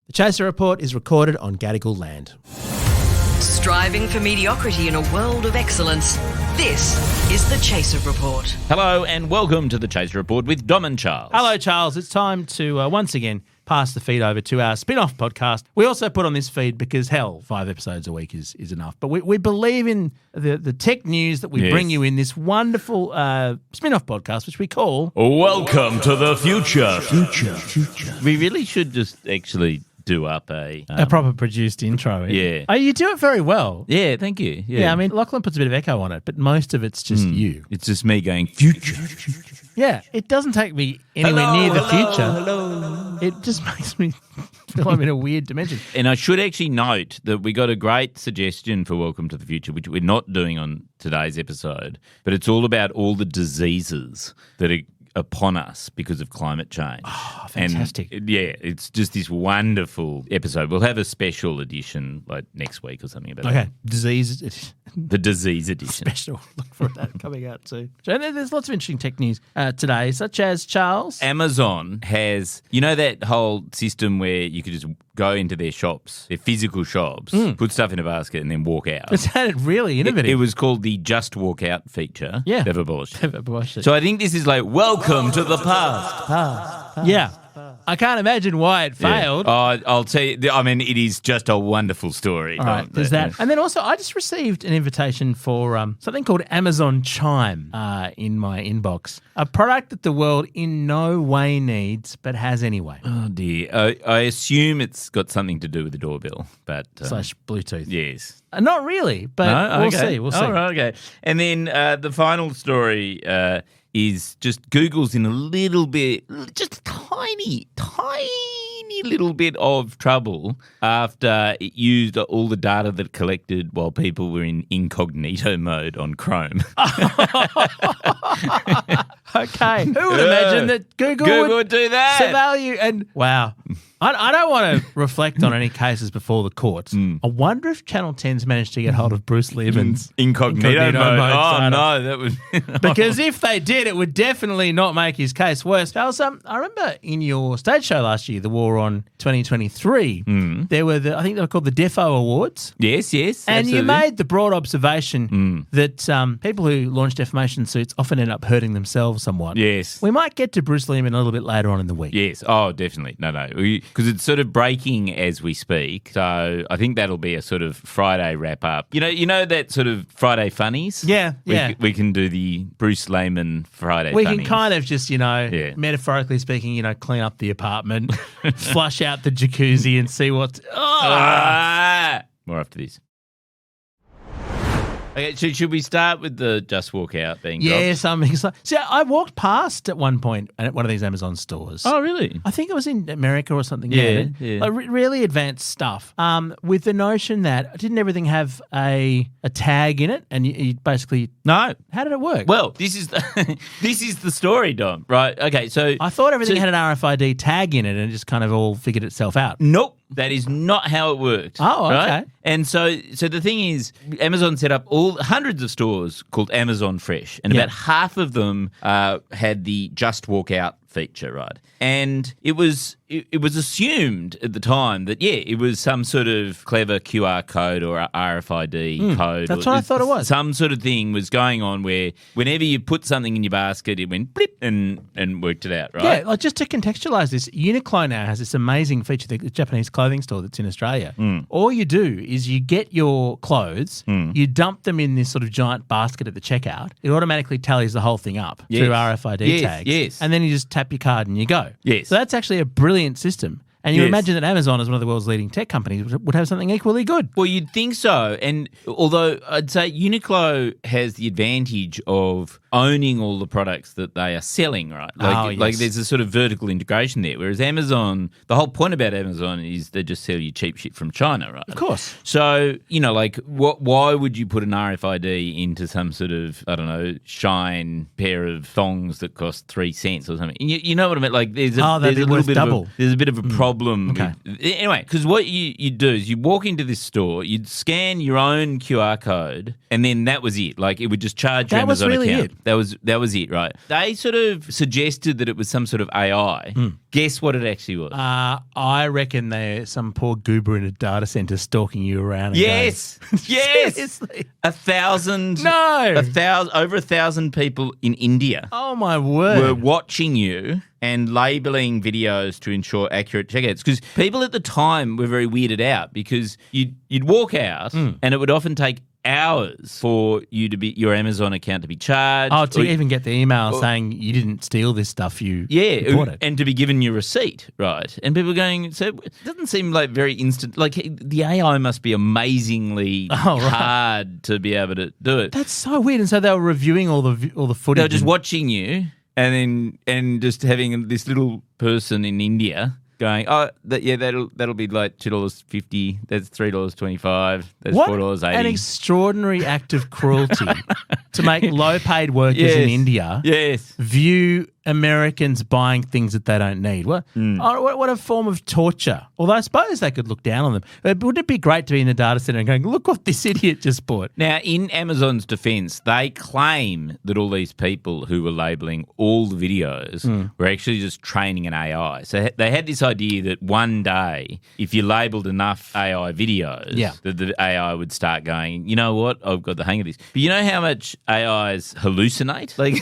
The Chaser Report is recorded on Gadigal land. Striving for mediocrity in a world of excellence. This is the Chaser Report. Hello and welcome to the Chaser Report with Dom and Charles. Hello, Charles. It's time to once again pass the feed over to our spin-off podcast. We also put on this feed because, hell, 5 episodes a week is enough. But we believe in the tech news that we bring you in this wonderful spin-off podcast, which we call... Welcome to the future. We really should just actually do up a proper produced intro. Yeah. Oh, you do it very well. Yeah, thank you. Yeah, I mean, Lachlan puts a bit of echo on it, but most of it's just you. It's just me going, future. Yeah, it doesn't take me anywhere near the future. Hello. It just makes me feel I'm in a weird dimension. And I should actually note that we got a great suggestion for Welcome to the Future, which we're not doing on today's episode, but it's all about all the diseases that are upon us because of climate change. Oh, fantastic. And, it's just this wonderful episode. We'll have a special edition like next week or something about that. Okay, disease edition. The disease edition. Special. Look for that coming out too. And there's lots of interesting tech news today, such as, Charles? Amazon has, you know that whole system where you could just go into their shops, their physical shops, put stuff in a basket and then walk out. It sounded really innovative. It was called the Just Walk Out feature. Yeah. They've abolished it. They've abolished it. So I think this is like, welcome to the past. Yeah. I can't imagine why it failed. Oh, I'll tell you, I mean, it is just a wonderful story. All right, there's that. And then also, I just received an invitation for something called Amazon Chime in my inbox. A product that the world in no way needs, but has anyway. Oh, dear. I assume it's got something to do with the doorbell, but... Slash Bluetooth. Yes. Not really, but we'll see. We'll see. All right, okay. And then the final story is just Google's in a little bit, just a tiny little bit of trouble after it used all the data that it collected while people were in incognito mode on Chrome. Okay. Who would imagine that Google would do that? Surveil you and wow. I don't want to reflect on any cases before the courts. I wonder if Channel 10's managed to get hold of Bruce Lieberman's incognito mode. Oh, no, that would... Because if they did, it would definitely not make his case worse. Charles, I remember in your stage show last year, The War on 2023, there were I think they were called the Defo Awards. Yes, and absolutely. You made the broad observation that people who launch defamation suits often end up hurting themselves somewhat. Yes. We might get to Bruce Lieberman a little bit later on in the week. Yes. Oh, definitely. No. Because it's sort of breaking as we speak. So I think that'll be a sort of Friday wrap up. You know that sort of Friday funnies? Yeah. We can do the Bruce Lehman Friday We funnies. can kind of just, metaphorically speaking, clean up the apartment, flush out the jacuzzi and see what's... More after this. Okay, so should we start with the Just Walk Out being Yes, I'm excited. See, I walked past at one point at one of these Amazon stores. Oh, really? I think it was in America or something. Yeah. Like really advanced stuff. With the notion that didn't everything have a tag in it, and you basically No. How did it work? Well, this is the story, Dom. Right? Okay, so I thought everything had an RFID tag in it, and it just kind of all figured itself out. Nope. That is not how it worked. Oh, okay. Right? And so the thing is, Amazon set up hundreds of stores called Amazon Fresh, and about half of them had the Just Walk Out feature, right? And it was assumed at the time that, it was some sort of clever QR code or RFID code. That's what I thought it was. Some sort of thing was going on where whenever you put something in your basket, it went blip and worked it out, right? Yeah, like just to contextualise this, Uniqlo now has this amazing feature, the Japanese clothing store that's in Australia. All you do is you get your clothes, you dump them in this sort of giant basket at the checkout. It automatically tallies the whole thing up through RFID tags. Yes. And then you just tap your card and you go. Yes. So that's actually a brilliant system. And you imagine that Amazon, as one of the world's leading tech companies, would have something equally good. Well, you'd think so. And although I'd say Uniqlo has the advantage of owning all the products that they are selling, right? Like there's a sort of vertical integration there. Whereas Amazon, the whole point about Amazon is they just sell you cheap shit from China, right? Of course. So, why would you put an RFID into some sort of, I don't know, Shine pair of thongs that cost 3 cents or something? You know what I mean? Like there's a bit of a problem. Okay. Anyway, because what you do is you walk into this store, you'd scan your own QR code, and then that was it. Like it would just charge your Amazon account. That was it, right? They sort of suggested that it was some sort of AI. Guess what it actually was? I reckon there's some poor goober in a data center stalking you around. And Yes. Yes. Seriously? 1,000. No. Over 1,000 people in India Oh, my word. were watching you and labeling videos to ensure accurate checkouts. Because people at the time were very weirded out because you'd walk out and it would often take hours for your Amazon account to be charged. Oh, to even get the email saying you didn't steal this stuff, you bought it. And to be given your receipt, right? And people are going, so it doesn't seem like very instant. Like the AI must be amazingly hard to be able to do it. That's so weird. And so they were reviewing all the footage. They were just watching you and just having this little person in India going, that'll be like $2.50. That's $3.25. That's $4.80. An extraordinary act of cruelty to make low-paid workers in India view Americans buying things that they don't need. What a form of torture. Although I suppose they could look down on them. But wouldn't it be great to be in the data center and going, look what this idiot just bought? Now, in Amazon's defense, they claim that all these people who were labeling all the videos were actually just training an AI. So they had this idea that one day, if you labeled enough AI videos, that the AI would start going, you know what, I've got the hang of this. But you know how much AIs hallucinate? Like,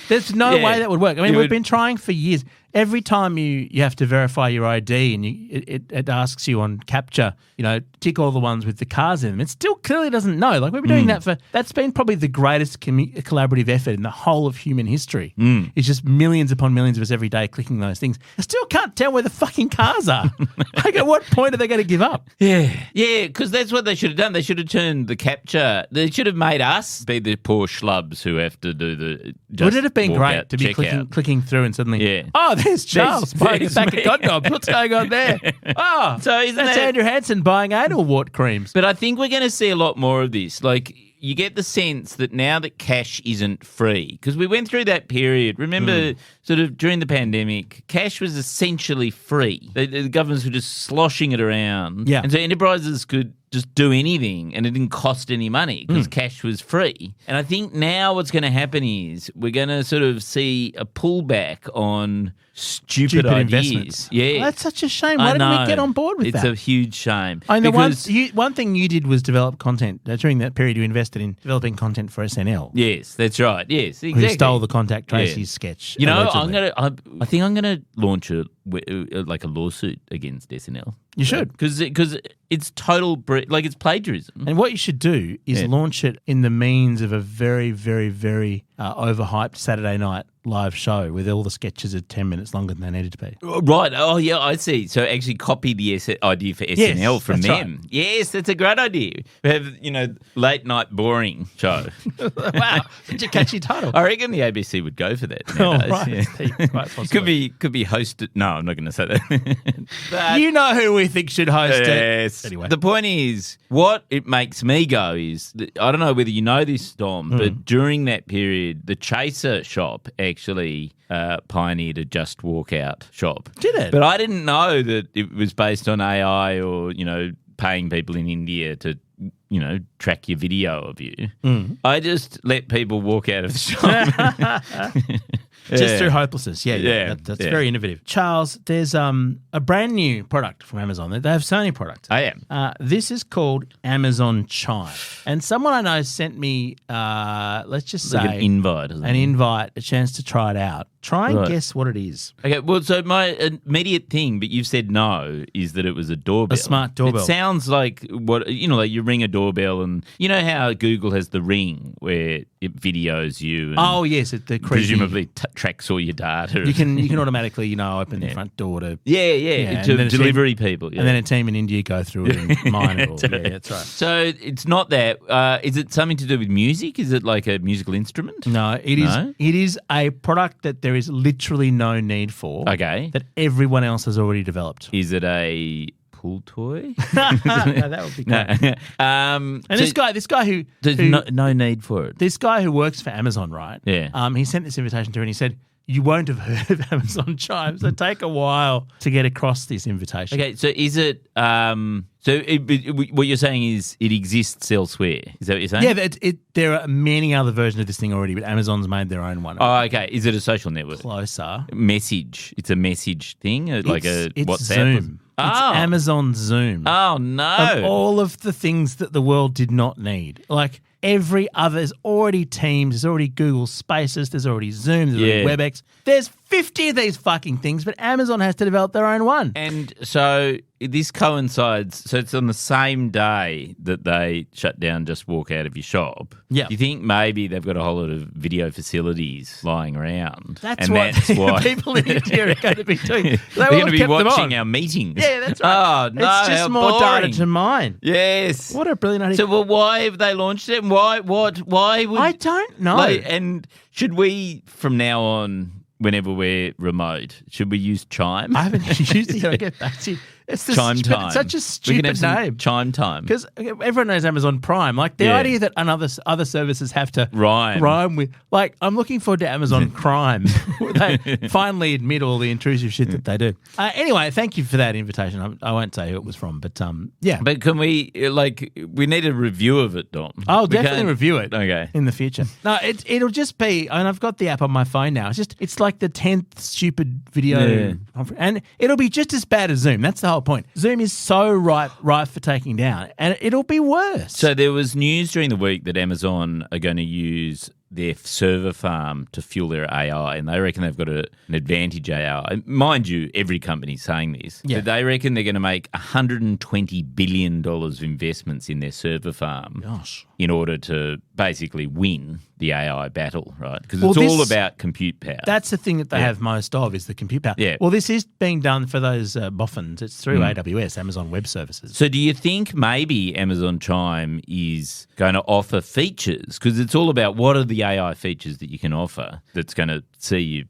there's no way that would work. I mean, we've been trying for years. Every time you have to verify your ID and it asks you on CAPTCHA, tick all the ones with the cars in them, it still clearly doesn't know. Like, we've been doing that's been probably the greatest collaborative effort in the whole of human history. It's just millions upon millions of us every day clicking those things. I still can't tell where the fucking cars are. Like, at what point are they going to give up? Yeah, because that's what they should have done. They should have turned the CAPTCHA. They should have made us be the poor schlubs who have to do the Would it have been great to be clicking through and suddenly, there's Charles buying a pack of condoms. What's going on there? Oh, so that's Andrew Hansen buying anal wart creams. But I think we're going to see a lot more of this. Like, you get the sense that now that cash isn't free, because we went through that period. Remember, sort of during the pandemic, cash was essentially free. The governments were just sloshing it around. Yeah. And so enterprises could just do anything and it didn't cost any money because cash was free. And I think now what's going to happen is we're going to sort of see a pullback on stupid ideas. Investments. Yeah. Well, that's such a shame. Why didn't we get on board with that? It's a huge shame. I know one thing you did was develop content. During that period, you invested in developing content for SNL. Yes, that's right. Yes, exactly. Who stole the Contact Tracey sketch. Allegedly. I think I'm gonna launch a lawsuit against SNL. You should, because it's total it's plagiarism. And what you should do is launch it in the means of a very, very, very overhyped Saturday night live show with all the sketches at 10 minutes longer than they needed to be. Right. Oh, yeah, I see. So actually copy the idea for SNL from them. Right. Yes, that's a great idea. We have, late night boring show. Wow, such a catchy title. I reckon the ABC would go for that. Right. Yeah. Could be hosted. No, I'm not going to say that. But you know who we think should host it. Yes. Anyway. The point is, what it makes me go is, I don't know whether you know this, Dom, but during that period, the Chaser shop actually pioneered a just walk out shop. Did it? But I didn't know that it was based on AI or, paying people in India to, track your video of you. I just let people walk out of the shop. Just through hopelessness. That's very innovative. Charles, there's a brand new product from Amazon. They have so many products. I am. This is called Amazon Chime. And someone I know sent me, let's just say, an invite. A chance to try it out. Try and guess what it is. Okay, well, so my immediate thing, but you've said no, is that it was a doorbell. A smart doorbell. It sounds like like you ring a doorbell and you know how Google has the Ring where it videos you. And yes, the presumably tracks all your data. You can automatically, open the front door to to delivery people. Yeah. And then a team in India go through it and mine it all. Yeah, that's right. So it's not that. Is it something to do with music? Is it like a musical instrument? No, it is. It is a product that there is literally no need for. Okay. That everyone else has already developed. Is it a pool toy? No, that would be great. And this guy who there's no need for it. This guy who works for Amazon, right? Yeah. He sent this invitation to her and he said, you won't have heard of Amazon Chime. So take a while to get across this invitation. Okay, so is it? What you're saying is it exists elsewhere. Is that what you're saying? Yeah, there are many other versions of this thing already, but Amazon's made their own one. Oh, okay. Is it a social network? Closer. Message. It's a message thing, like a it's WhatsApp. Zoom. It's Amazon Zoom. Oh no! Of all of the things that the world did not need, like every other, there's already Teams, there's already Google Spaces, there's already Zoom, there's already WebEx. There's 50 of these fucking things, but Amazon has to develop their own one. And so this coincides, so it's on the same day that they shut down Just Walk Out of Your Shop. Yeah. Do you think maybe they've got a whole lot of video facilities lying around? That's why people in India are going to be doing. They're going to be watching our meetings. Yeah, that's right. Oh, no, it's just more data to mine. Yes. What a brilliant idea. So, well, why have they launched it? Why would... I don't know. And should we, from now on, whenever we're remote, should we use Chime? I haven't used it. I'll get back to you. It's Chime Time. It's such a stupid name. Chime Time. Because everyone knows Amazon Prime. Like the idea that other services have to rhyme with. Like I'm looking forward to Amazon Crime. They finally admit all the intrusive shit that they do. Anyway, thank you for that invitation. I won't say who it was from, but yeah. But can we we need a review of it, Dom? I'll definitely review it. Okay. In the future. No, it'll just be, and I've got the app on my phone now. It's like the 10th stupid video, and it'll be just as bad as Zoom. That's the whole point. Zoom is so ripe for taking down, and it'll be worse. So there was news during the week that Amazon are going to use their server farm to fuel their AI, and they reckon they've got an advantage AI. Mind you, every company's saying this. Yeah. But they reckon they're going to make $120 billion of investments in their server farm in order to basically win the AI battle, right? Because it's all about compute power. That's the thing that they have most of is the compute power. Yeah. Well, this is being done for those boffins. It's through AWS, Amazon Web Services. So do you think maybe Amazon Chime is going to offer features? Because it's all about what are the AI features that you can offer that's going to see you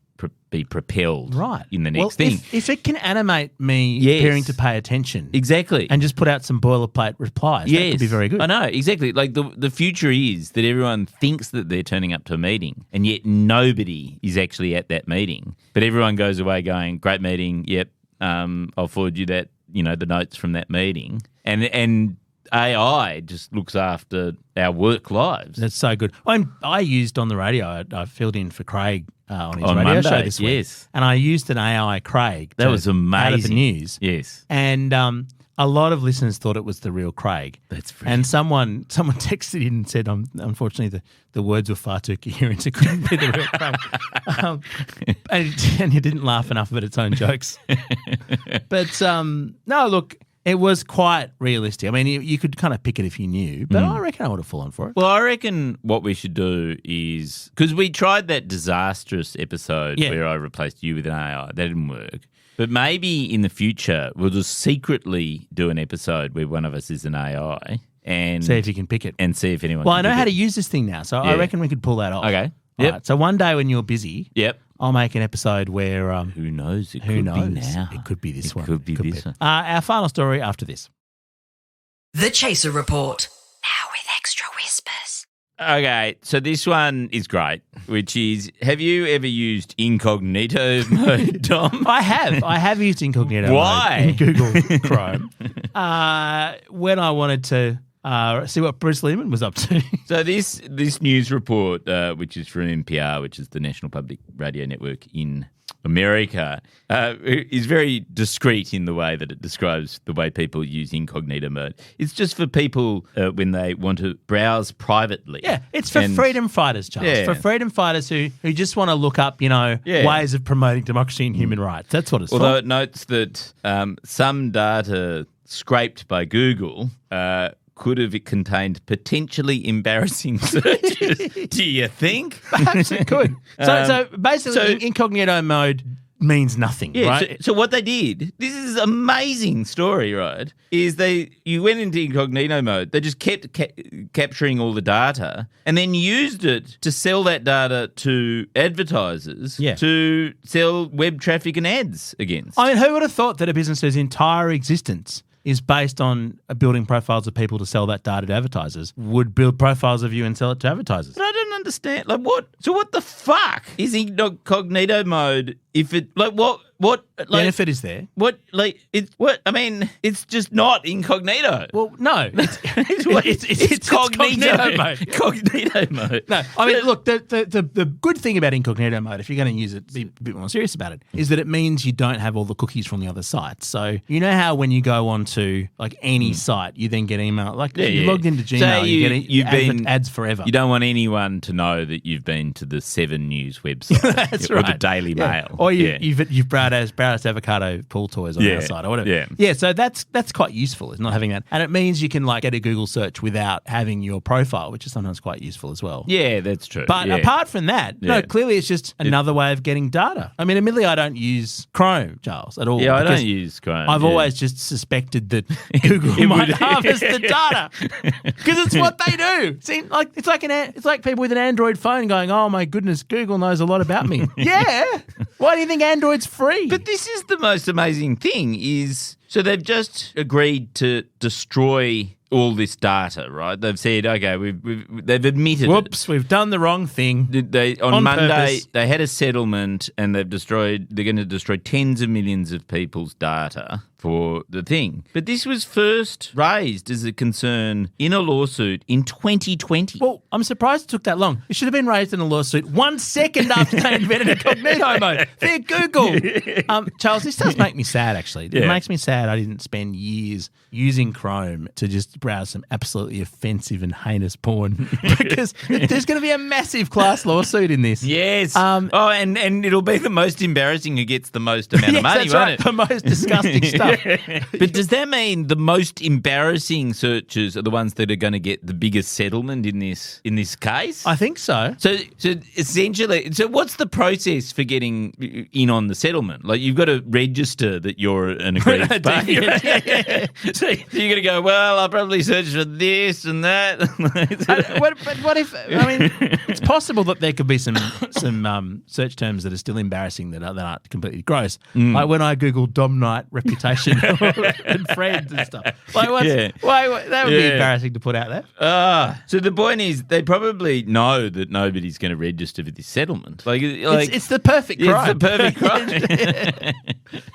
be propelled in the next thing. If it can animate me appearing to pay attention. Exactly. And just put out some boilerplate replies, that could be very good. I know, exactly. Like the future is that everyone thinks that they're turning up to a meeting and yet nobody is actually at that meeting. But everyone goes away going, great meeting, yep, I'll forward you that, the notes from that meeting. And AI just looks after our work lives. That's so good. I used on the radio, I filled in for Craig on his radio Monday, show this week. Yes. And I used an AI Craig. That was amazing. Out of the news. Yes. And a lot of listeners thought it was the real Craig. That's brilliant. And someone texted in and said, unfortunately, the words were far too coherent. It couldn't be the real Craig. And he didn't laugh enough at its own jokes. But no, look, it was quite realistic. I mean, you could kind of pick it if you knew, but I reckon I would have fallen for it. Well, I reckon what we should do is, because we tried that disastrous episode where I replaced you with an AI. That didn't work. But maybe in the future, we'll just secretly do an episode where one of us is an AI and see if you can pick it. And see if anyone Well, I can know pick how it. to use this thing now, so I reckon we could pull that off. Okay. All Yep. right, so one day when you're busy, I'll make an episode where... who knows? It who could knows? be now. It could be this one. It could be this one. Our final story after this. The Chaser Report. Now with extra whispers. Okay, so this one is great, which is, have you ever used Incognito mode, Dom? I have used Incognito Why? mode in Google Chrome when I wanted to see what Bruce Lehman was up to. So this news report, which is from NPR, which is the National Public Radio Network in America, is very discreet in the way that it describes the way people use Incognito mode. It's just for people when they want to browse privately. Yeah, it's for freedom fighters, Charles. Yeah. For freedom fighters who just want to look up, ways of promoting democracy and human rights. That's what it's Although for. it notes that some data scraped by Google could have contained potentially embarrassing searches. Do you think? Perhaps it could. So basically, Incognito mode means nothing, right? So what they did, this is an amazing story, right, is you went into Incognito mode, they just kept capturing all the data and then used it to sell that data to advertisers to sell web traffic and ads against. I mean, who would have thought that a business whose entire existence is based on building profiles of people to sell that data to advertisers, would build profiles of you and sell it to advertisers. But I don't understand. Like, what? So what the fuck is Incognito mode if it, like, what, like, Benefit is there. what, like, it's, what, I mean, it's just not Incognito. Well, no. It's Cognito mode. Cognito mode. No, I mean, look, the good thing about Incognito mode, if you're going to use it, be a bit more serious about it, is that it means you don't have all the cookies from the other sites. So you know how when you go onto like any site, you then get email, like you logged into Gmail, So you get ads forever. You don't want anyone to know that you've been to the 7 News website. That's or right. the Daily Mail. Or you've browsed avocado pool toys on our site or whatever. Yeah, so that's quite useful, is not having that. And it means you can like get a Google search without having your profile, which is sometimes quite useful as well. Yeah, that's true. But apart from that, no, Yeah. clearly it's just another way of getting data. I mean, admittedly, I don't use Chrome, Charles, at all. Yeah, I because don't use Chrome. I've yeah. always just suspected that Google might harvest the data because it's what they do. See, like it's like people with an Android phone going, "Oh my goodness, Google knows a lot about me." Yeah. Why do you think Android's free? But this is the most amazing thing is, so they've just agreed to destroy all this data, right? They've said, okay, they've admitted whoops, we've done the wrong thing. on Monday, purpose. they had a settlement and they're going to destroy tens of millions of people's data for the thing. But this was first raised as a concern in a lawsuit in 2020. Well, I'm surprised it took that long. It should have been raised in a lawsuit 1 second after they invented Incognito mode. They're Google. Charles, this does make me sad, actually. It makes me sad I didn't spend years using Chrome to just browse some absolutely offensive and heinous porn because there's going to be a massive class lawsuit in this. Yes. And it'll be the most embarrassing who gets the most amount of money, that's won't right. it? The most disgusting stuff. But does that mean the most embarrassing searches are the ones that are going to get the biggest settlement in this case? I think so. So essentially, what's the process for getting in on the settlement? Like you've got to register that you're an aggrieved party. So you're going to go, well, I'll probably search for this and that. But what if? I mean, it's possible that there could be some search terms that are still embarrassing that aren't completely gross. Like when I Googled Dom Knight reputation and friends and stuff. Like, why that would be embarrassing to put out there. So the point is, they probably know that nobody's going to register for this settlement. It's the perfect crime. It's the perfect crime.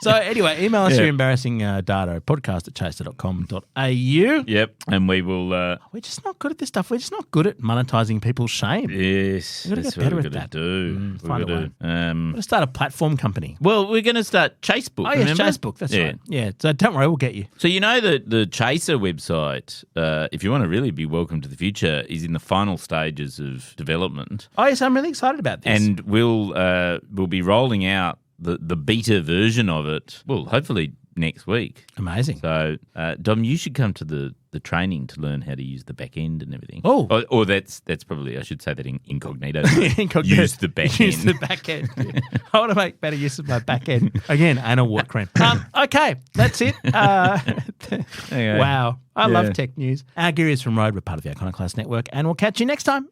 So anyway, email us your embarrassing data, podcast@chaser.com.au. Yep, and we will. We're just not good at this stuff. We're just not good at monetizing people's shame. Yes, We've got to that's get better what at we've that. got to do. Find a way. Um, We're going to start a platform company. well, we're going to start Chasebook. Oh, yes, remember? Facebook. That's right. Yeah, so don't worry, we'll get you. So you know that the Chaser website, if you want to really be welcome to the future, is in the final stages of development, Oh, yes, I'm really excited about this. and we'll be rolling out the beta version of it. Well, hopefully next week. Amazing. So, Dom, you should come to the training to learn how to use the back end and everything. Oh. Or that's probably, I should say that in Incognito. Incognito. Use the back Use end. the back end. I want to make better use of my back end. Again, anal wart cream. Okay, that's it. Wow. I love tech news. Our gear is from Road. We're part of the Iconoclast Network, and we'll catch you next time.